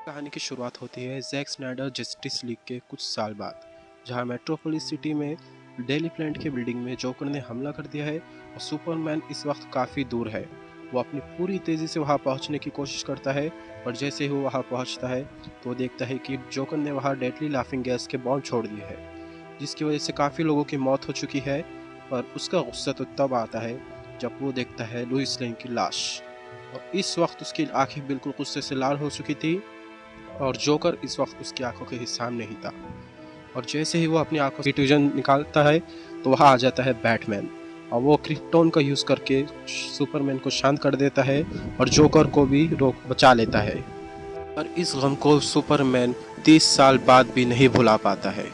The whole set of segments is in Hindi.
कहानी की शुरुआत होती है जैक स्नाइडर जस्टिस लीग के कुछ साल बाद, जहां मेट्रोपोलिस सिटी में डेली प्लांट के बिल्डिंग में जोकर ने हमला कर दिया है और सुपरमैन इस वक्त काफ़ी दूर है। वो अपनी पूरी तेज़ी से वहां पहुंचने की कोशिश करता है और जैसे ही वो वहां पहुंचता है तो वो देखता है कि जोकर ने वहां डेडली लाफिंग गैस के बॉम्ब छोड़ दिए हैं, जिसकी वजह से काफ़ी लोगों की मौत हो चुकी है। पर उसका गुस्सा तो तब आता है जब वो देखता है लुइस लेन की लाश, और इस वक्त उसकी आंखें बिल्कुल गुस्से से लाल हो चुकी थी और जोकर इस वक्त उसकी आंखों के सामने ही था। और जैसे ही वो अपनी आंखों से विजन निकालता है तो वहाँ आ जाता है बैटमैन, और वो क्रिप्टोन का यूज़ करके सुपरमैन को शांत कर देता है और जोकर को भी रोक बचा लेता है। पर इस गम को सुपरमैन 30 साल बाद भी नहीं भुला पाता है।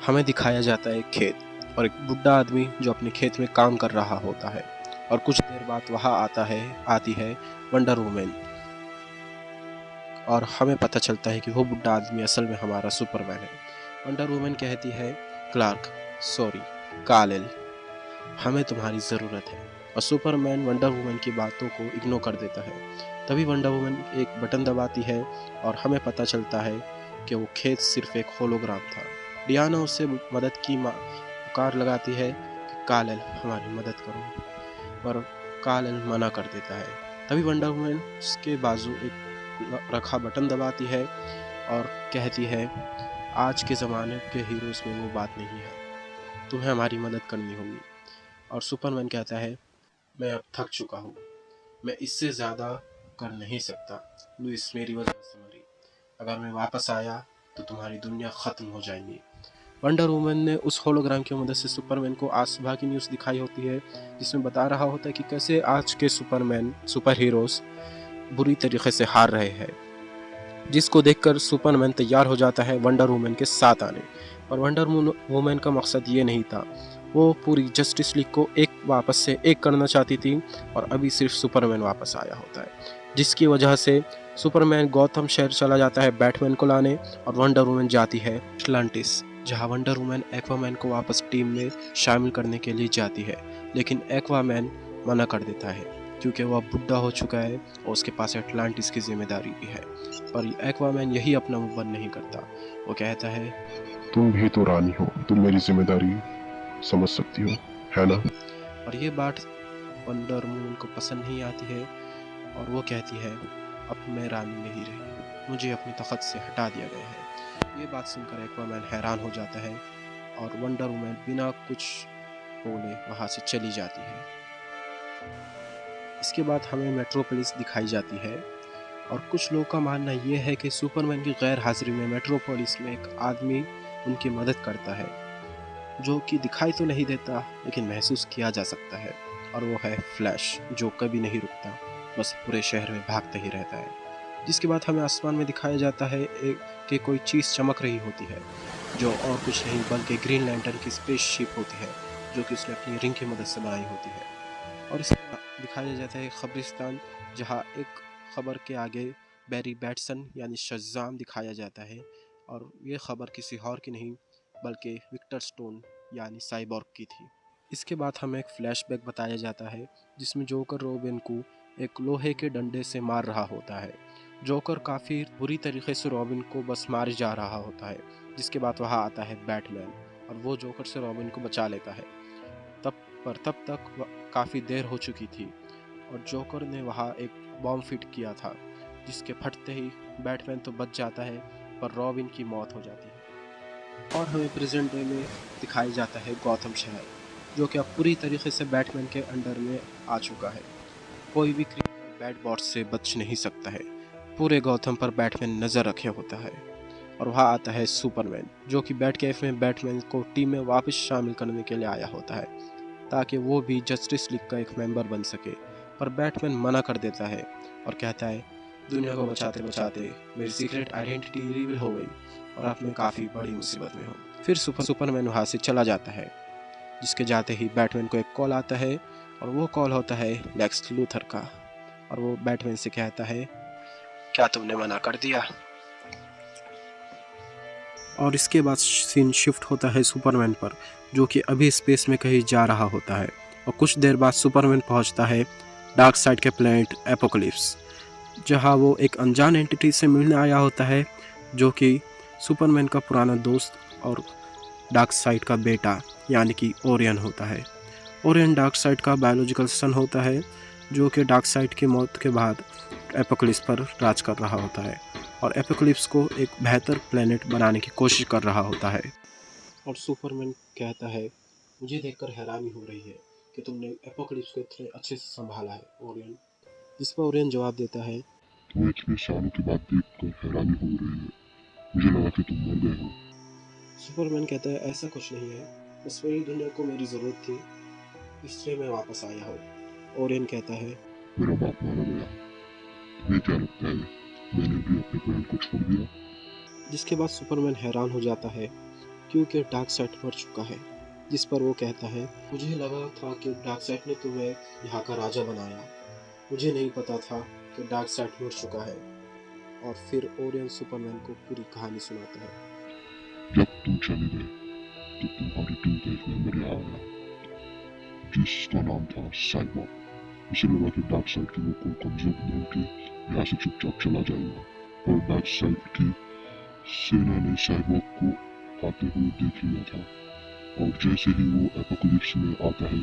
हमें दिखाया जाता है एक खेत और एक बुढ़ा आदमी जो अपने खेत में काम कर रहा होता है, और कुछ देर बाद वहाँ आती है वंडर वुमेन, और हमें पता चलता है कि वो बुढ़ा आदमी असल में हमारा सुपरमैन है। वंडर वुमन कहती है, क्लार्क, सॉरी, कालेल, हमें तुम्हारी ज़रूरत है। और सुपरमैन वंडर वुमन की बातों को इग्नोर कर देता है। तभी वंडर वुमन एक बटन दबाती है और हमें पता चलता है कि वो खेत सिर्फ एक होलोग्राम था। डियाना उससे मदद की पुकार लगाती है कि कालेल हमारी मदद करो, पर कालेल मना कर देता है। तभी वंडर वुमन उसके बाजू एक रखा बटन दबाती है और कहती है, आज के ज़माने के हीरोज़ में वो बात नहीं है, तुम्हें हमारी मदद करनी होगी। और सुपरमैन कहता है, मैं अब थक चुका हूँ, मैं इससे ज़्यादा कर नहीं सकता। लुइस मेरी वजह से मरी, अगर मैं वापस आया तो तुम्हारी दुनिया ख़त्म हो जाएगी। वंडर वुमन ने उस होलोग्राम की मदद से सुपरमैन को आज सुबह की न्यूज़ दिखाई होती है, जिसमें बता रहा होता है कि कैसे आज के सुपर हीरोज़ बुरी तरीके से हार रहे हैं, जिसको देखकर सुपरमैन तैयार हो जाता है वंडर वुमन के साथ आने। और वंडर वुमन का मकसद ये नहीं था, वो पूरी जस्टिस लीग को वापस से एक करना चाहती थी, और अभी सिर्फ सुपरमैन वापस आया होता है, जिसकी वजह से सुपरमैन गौथम शहर चला जाता है बैटमैन को लाने, और वंडर वुमन जाती है अटलांटिस, जहां वंडर वुमन एक्वामैन को वापस टीम में शामिल करने के लिए जाती है। लेकिन एक्वामैन मना कर देता है क्योंकि वह बुढ़ा हो चुका है और उसके पास अटलांटिस की जिम्मेदारी भी है। पर एक्वामैन यही अपना मुंह बंद नहीं करता। वो कहता है, तुम भी तो रानी हो, तुम मेरी जिम्मेदारी समझ सकती हो, है ना? और ये बात वंडर वुमन को पसंद नहीं आती है और वो कहती है, अब मैं रानी नहीं रही, मुझे अपनी तख्त से हटा दिया गया है। ये बात सुनकर एक्वामैन हैरान हो जाता है और वंडर वुमन बिना कुछ बोले वहाँ से चली जाती है। इसके बाद हमें मेट्रोपोलिस दिखाई जाती है, और कुछ लोगों का मानना यह है कि सुपरमैन की गैर हाजिरी में मेट्रोपोलिस में एक आदमी उनकी मदद करता है, जो कि दिखाई तो नहीं देता लेकिन महसूस किया जा सकता है, और वो है फ्लैश, जो कभी नहीं रुकता, बस पूरे शहर में भागता ही रहता है। जिसके बाद हमें आसमान में दिखाया जाता है कि कोई चीज़ चमक रही होती है, जो और कुछ नहीं बल्कि ग्रीन लैंटर्न की स्पेसशिप होती है, जो कि उसने अपनी रिंग की मदद से बनाई होती है। और इसे दिखाया जाता है कब्रिस्तान, जहाँ एक खबर के आगे बैरी बैटसन यानी शज़ाम दिखाया जाता है, और ये खबर किसी और की नहीं बल्कि विक्टर स्टोन यानी साइबॉर्ग की थी। इसके बाद हमें एक फ्लैशबैक बताया जाता है जिसमें जोकर रॉबिन को एक लोहे के डंडे से मार रहा होता है। जोकर काफ़ी बुरी तरीके से रॉबिन को बस मार जा रहा होता है, जिसके बाद वहाँ आता है बैटमैन और वो जोकर से रॉबिन को बचा लेता है। तब तक काफ़ी देर हो चुकी थी और जोकर ने वहाँ एक बॉम्ब फिट किया था, जिसके फटते ही बैटमैन तो बच जाता है पर रॉबिन की मौत हो जाती है। और हमें प्रेजेंट डे में दिखाया जाता है गौथम शहर, जो कि अब पूरी तरीके से बैटमैन के अंडर में आ चुका है। कोई भी क्रिमिनल बैट बॉट से बच नहीं सकता है। पूरे गौथम पर बैटमैन नज़र रखे होता है। और वहाँ आता है सुपरमैन, जो कि बैट कैफ में बैटमैन को टीम में वापस शामिल करने के लिए आया होता है, ताकि वो भी जस्टिस लीग का एक मेंबर बन सके। पर बैटमैन मना कर देता है और कहता है, दुनिया को बचाते बचाते मेरी सीक्रेट आइडेंटिटी रिवील हो गई और अब मैं काफ़ी बड़ी मुसीबत में हूँ। फिर सुपरमैन वहाँ से चला जाता है, जिसके जाते ही बैटमैन को एक कॉल आता है, और वो कॉल होता है लेक्स लूथर का, और वो बैटमैन से कहता है, क्या तुमने मना कर दिया? और इसके बाद सीन शिफ्ट होता है सुपरमैन पर, जो कि अभी स्पेस में कहीं जा रहा होता है, और कुछ देर बाद सुपरमैन पहुंचता है डार्क साइड के प्लैनेट एपोकलिप्स, जहां वो एक अनजान एंटिटी से मिलने आया होता है जो कि सुपरमैन का पुराना दोस्त और डार्क साइड का बेटा यानी कि ओरियन होता है। ओरियन डार्क साइड का बायोलॉजिकल सन होता है जो कि डार्क साइड की मौत के बाद एपोकलिप्स पर राज कर रहा होता है और एपोकलिप्स को एक बेहतर प्लेनेट बनाने की कोशिश कर रहा होता है। और सुपरमैन कहता है, मुझे देखकर हैरानी हो रही है कि तुमने एपोकलिप्स को इतने अच्छे से संभाला है ओरियन। जिस पर ओरियन जवाब देता है, तुम्हें इतने सालों के बाद देखकर हैरानी हो रही है, मुझे लगा कि तुम मर गए हो। सुपरमैन कहता है, ऐसा कुछ नहीं है, बस मेरी दुनिया को मेरी ज़रूरत थी, इसलिए मैं वापस आया हूँ। ओरियन कहता है, मेरा बाप मारा गया, तुम्हें क्या लगता है मैंने भी अपने प्लान को छोड़ दिया? जिसके बाद सुपरमैन हैरान हो जाता है क्योंकि डार्क साइड मर चुका है। जिस पर वो कहता है, मुझे लगा था कि डार्क साइड ने तुम्हें यहाँ का राजा बनाया, मुझे नहीं पता था कि डार्क साइड मर चुका है। और फिर ओरियन सुपरमैन को पूरी कहानी सुनाता है। जब तुम चले गए तो तुम्हारी टीम का एक मेंबर यहाँ आया जिसका नाम था साइबॉर्ग। उसे लगा कि डार्क साइड के लोग को कमजोर बना के यहाँ से चुपचाप चला जाएगा, पर डार्क साइड की सेना ने साइबॉर्ग को आते हुए देख लिया था और जैसे ही वो एपोकलिप्स में आता है,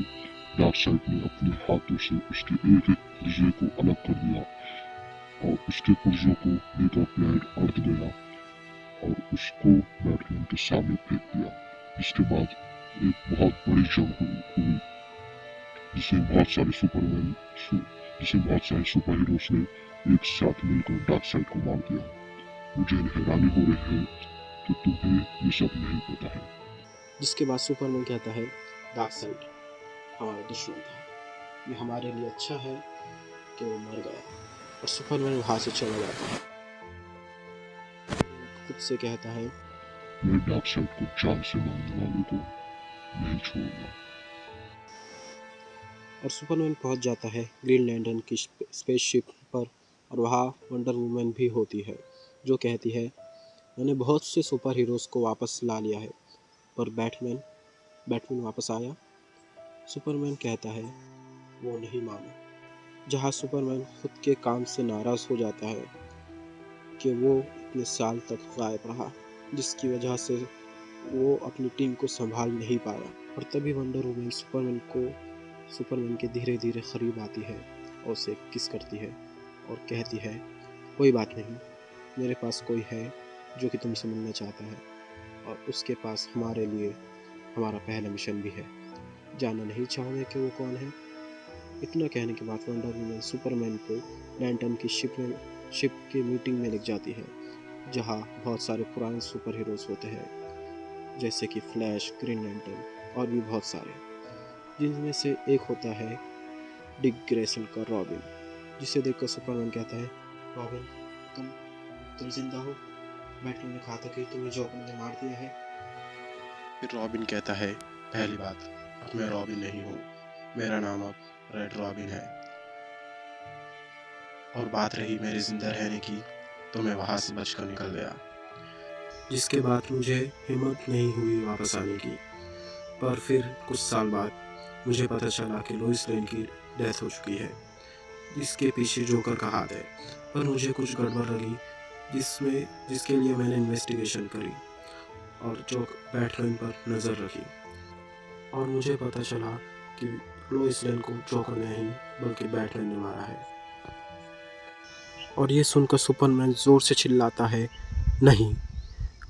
डार्क साइड ने अपने हाथों से उसके एक एक पुर्जे को अलग कर दिया और उसके पुर्जों को लेकर प्लैनेट अर्थ गया और उसको बैटमैन के सामने फेंक दिया। इसके बाद एक बहुत बड़ी जंग हुई जिसे बहुत सारे सुपर हीरोज ने एक साथ मिलकर डार्क साइड को मार दिया। मुझे हैरानी हो रही है कि तुम्हें ये सब नहीं पता है। जिसके बाद सुपरमैन कहता है, डार्क साइड हमारा दुश्मन था, ये हमारे लिए अच्छा है कि वो मर गया। और सुपरमैन वहाँ से चला जाता है। खुद से कहता है, मैं डार्क साइड को जान से मारने वाले को नहीं छोड़ूंगा। और सुपरमैन पहुंच जाता है ग्रीन लैंटर्न की स्पेसशिप पर और वहाँ वंडर वुमन भी होती है जो कहती है, मैंने बहुत से सुपर हीरोज़ को वापस ला लिया है पर बैटमैन वापस आया। सुपरमैन कहता है वो नहीं माना, जहाँ सुपरमैन खुद के काम से नाराज़ हो जाता है कि वो इतने साल तक गायब रहा, जिसकी वजह से वो अपनी टीम को संभाल नहीं पाया। और तभी वंडर वुमन सुपरमैन के धीरे धीरे करीब आती है और उसे किस करती है और कहती है, कोई बात नहीं, मेरे पास कोई है जो कि तुमसे मिलना चाहता है और उसके पास हमारे लिए हमारा पहला मिशन भी है, जानना नहीं चाहोगे कि वो कौन है? इतना कहने के बाद वंडर वुमन सुपरमैन को लैंटर्न की शिप की मीटिंग में लेके जाती है जहाँ बहुत सारे पुराने सुपर हीरोज़ होते हैं जैसे कि फ्लैश, ग्रीन लैंटर्न और भी बहुत सारे, जिनमें से एक होता है डिक ग्रेसन का रॉबिन, जिसे देखकर सुपरमैन कहता है, रॉबिन तुम जिंदा हो? बैटमैन ने कहा था कि तुम्हें जोकर ने मार दिया है। फिर रॉबिन कहता है, पहली बात, अब मैं रॉबिन नहीं हूँ, मेरा नाम अब रेड रॉबिन है। और बात रही मेरे जिंदा रहने की, तो मैं वहाँ से बचकर निकल गया। जिसके बाद मुझे हिम्मत नहीं हुई वापस आने की, पर फिर कुछ साल बाद मुझे पता चला कि लोइस लेन की डेथ हो चुकी है, जिसके पीछे जोकर का हाथ है। पर मुझे कुछ गड़बड़ लगी जिसके लिए मैंने इन्वेस्टिगेशन करी और बैटमैन पर नज़र रखी और मुझे पता चला कि लोइस लेन को जोकर ने नहीं बल्कि बैटमैन ने मारा है। और ये सुनकर सुपरमैन ज़ोर से चिल्लाता है, नहीं,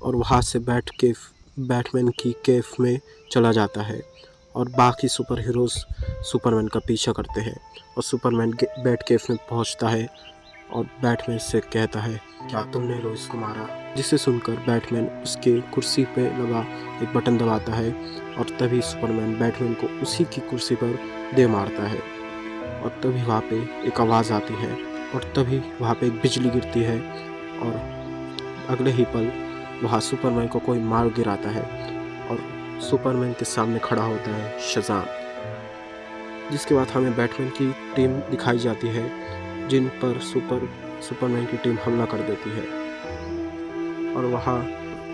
और वहाँ से बैटमैन की केफ में चला जाता है और बाकी सुपर हीरोज़ सुपरमैन का पीछा करते हैं और सुपरमैन बैट केफ में पहुँचता है और बैटमैन से कहता है, क्या तुमने लोइस को मारा? जिसे सुनकर बैटमैन उसके कुर्सी पे लगा एक बटन दबाता है और तभी सुपरमैन बैटमैन को उसी की कुर्सी पर दे मारता है। और तभी वहाँ पे एक आवाज़ आती है और तभी वहाँ पे एक बिजली गिरती है और अगले ही पल वहाँ सुपरमैन को कोई मार गिराता है और सुपरमैन के सामने खड़ा होता है शज़ाम। जिसके बाद हमें बैटमैन की टीम दिखाई जाती है जिन पर सुपरमैन की टीम हमला कर देती है और वहाँ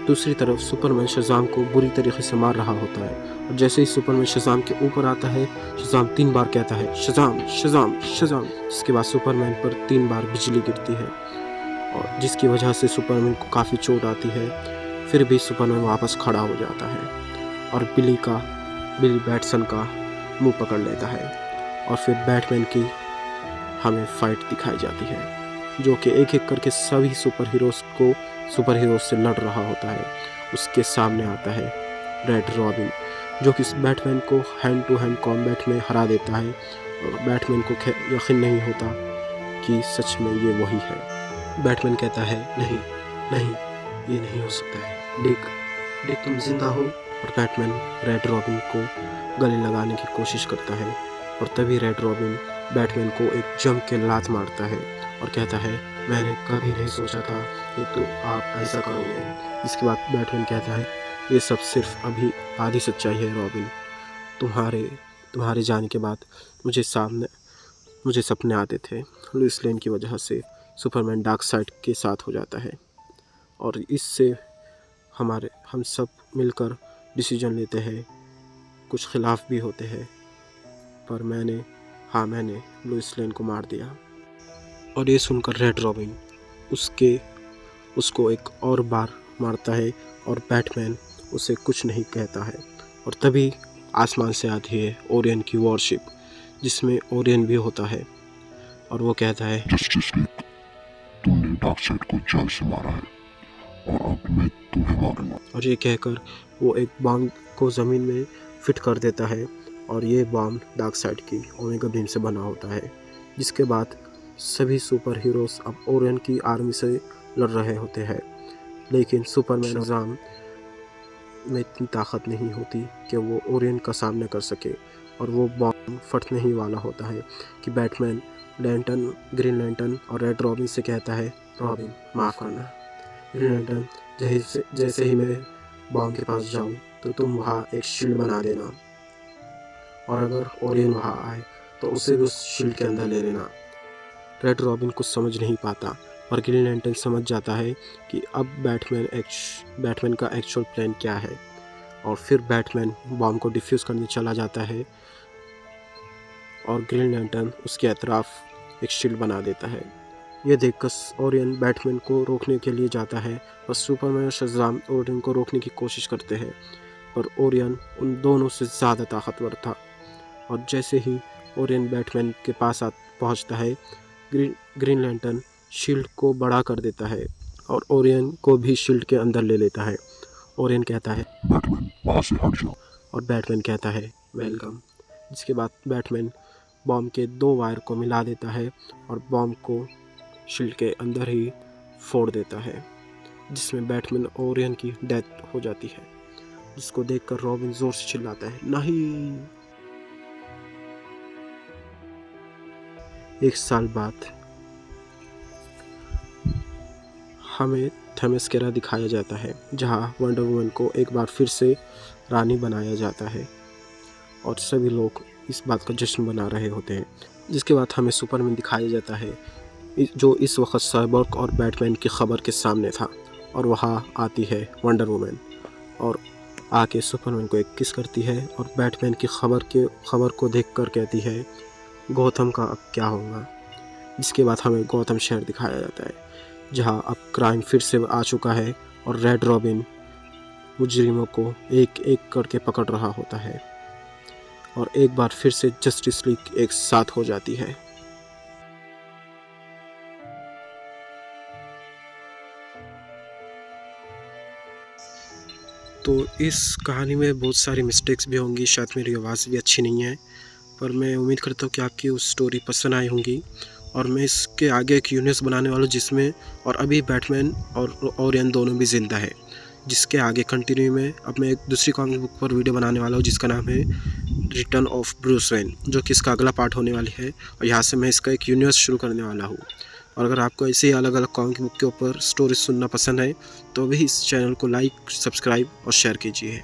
दूसरी तरफ सुपरमैन शज़ाम को बुरी तरीके से मार रहा होता है और जैसे ही सुपरमैन शज़ाम के ऊपर आता है, शज़ाम 3 बार कहता है शज़ाम शज़ाम शज़ाम। इसके बाद सुपरमैन पर 3 बार बिजली गिरती है और जिसकी वजह से सुपरमैन को काफ़ी चोट आती है। फिर भी सुपरमैन वापस खड़ा हो जाता है और बिली बैटसन का मुंह पकड़ लेता है और फिर बैटमैन की हमें फाइट दिखाई जाती है, जो कि एक एक करके सभी सुपर हीरोज से लड़ रहा होता है। उसके सामने आता है रेड रॉबिन, जो कि बैटमैन को हैंड टू हैंड कॉम्बैट में हरा देता है और बैटमैन को यकीन नहीं होता कि सच में ये वही है। बैटमैन कहता है नहीं नहीं, ये नहीं हो सकता है, डिक तुम जिंदा हो। और बैटमैन रेड रॉबिन को गले लगाने की कोशिश करता है और तभी रेड रॉबिन बैटमैन को एक जम के लात मारता है और कहता है मैंने कभी नहीं सोचा था कि तो आप ऐसा करोगे। इसके बाद बैटमैन कहता है ये सब सिर्फ अभी आधी सच्चाई है रॉबिन, तुम्हारे जाने के बाद मुझे सपने आते थे। लुइस लेन की वजह से सुपरमैन डार्कसाइड के साथ हो जाता है और इससे हम सब मिलकर डिसीजन लेते हैं, कुछ खिलाफ भी होते हैं, पर मैंने लुइस लेन को मार दिया। और ये सुनकर रेड रॉबिन उसको एक और बार मारता है और बैटमैन उसे कुछ नहीं कहता है। और तभी आसमान से आती है ओरियन की वॉरशिप, जिसमें ओरियन भी होता है और वो कहता है जस्टिस लीग, तुमने डार्कसाइड को जान से मारा है और अब मैं तुम्हें मारूंगा। और ये कहकर वो एक बॉम्ब को ज़मीन में फिट कर देता है और ये बॉम्ब डार्कसाइड की ओमेगा बीम से बना होता है। जिसके बाद सभी सुपर हीरोज़ अब ओरियन की आर्मी से लड़ रहे होते हैं, लेकिन सुपरमैन शज़ाम में इतनी ताकत नहीं होती कि वो ओरियन का सामना कर सके और वो बॉम्ब फटने ही वाला होता है कि बैटमैन ग्रीन लैंटर्न और रेड रॉबिन से कहता है रॉबिन माफ़ करना। ग्रीन लैंटर्न जैसे ही मैं बॉम्ब के पास जाऊं तो तुम वहाँ एक शील्ड बना देना और अगर ओरियन वहाँ आए तो उसे भी उस शील्ड के अंदर ले लेना। रेड रॉबिन कुछ समझ नहीं पाता और ग्रीन लैंटर्न समझ जाता है कि अब बैटमैन का एक्चुअल प्लान क्या है और फिर बैटमैन बॉम्ब को डिफ्यूज़ करने चला जाता है और ग्रीन लैंटर्न उसके अतराफ एक शील्ड बना देता है। यह देखकर ओरियन बैटमैन को रोकने के लिए जाता है और सुपरमैन और शज़ाम ओरियन को रोकने की कोशिश करते हैं, पर ओरियन उन दोनों से ज़्यादा ताकतवर था और जैसे ही ओरियन बैटमैन के पास पहुंचता है, ग्रीन लैंटर्न शील्ड को बड़ा कर देता है और ओरियन को भी शील्ड के अंदर ले लेता है। ओरियन कहता है बैटमैन वहाँ से हट जाओ और बैटमैन कहता है वेलकम। जिसके बाद बैटमैन बॉम्ब के 2 वायर को मिला देता है और बॉम्ब को शील्ड के अंदर ही फोड़ देता है, जिसमें बैटमैन ओरियन की डेथ हो जाती है, जिसको देखकर रॉबिन जोर से चिल्लाता है नहीं। 1 साल बाद हमें थेमेस्केरा दिखाया जाता है, जहां वंडर वुमन को एक बार फिर से रानी बनाया जाता है और सभी लोग इस बात का जश्न मना रहे होते हैं। जिसके बाद हमें सुपरमैन दिखाया जाता है, जो इस वक्त साइबॉर्ग और बैटमैन की खबर के सामने था और वहाँ आती है वंडर वुमन और आके सुपरमैन को एक किस करती है और बैटमैन की खबर को देखकर कहती है गौथम का अब क्या होगा। जिसके बाद हमें गौथम शहर दिखाया जाता है, जहाँ अब क्राइम फिर से आ चुका है और रेड रॉबिन मुजरिमों को एक एक करके पकड़ रहा होता है और एक बार फिर से जस्टिस लीग एक साथ हो जाती है। तो इस कहानी में बहुत सारी मिस्टेक्स भी होंगी, शायद मेरी आवाज़ भी अच्छी नहीं है, पर मैं उम्मीद करता हूँ कि आपकी उस स्टोरी पसंद आई होंगी। और मैं इसके आगे एक यूनिवर्स बनाने वाला हूँ जिसमें और अभी बैटमैन और ओरियन दोनों भी ज़िंदा है, जिसके आगे कंटिन्यू में अब मैं एक दूसरी कॉमिक बुक पर वीडियो बनाने वाला हूँ जिसका नाम है रिटर्न ऑफ ब्रूस वेन, जो कि इसका अगला पार्ट होने वाली है और यहाँ से मैं इसका एक यूनिवर्स शुरू करने वाला हूँ। और अगर आपको ऐसे ही अलग अलग कॉमिक बुक के ऊपर स्टोरी सुनना पसंद है तो भी इस चैनल को लाइक, सब्सक्राइब और शेयर कीजिए।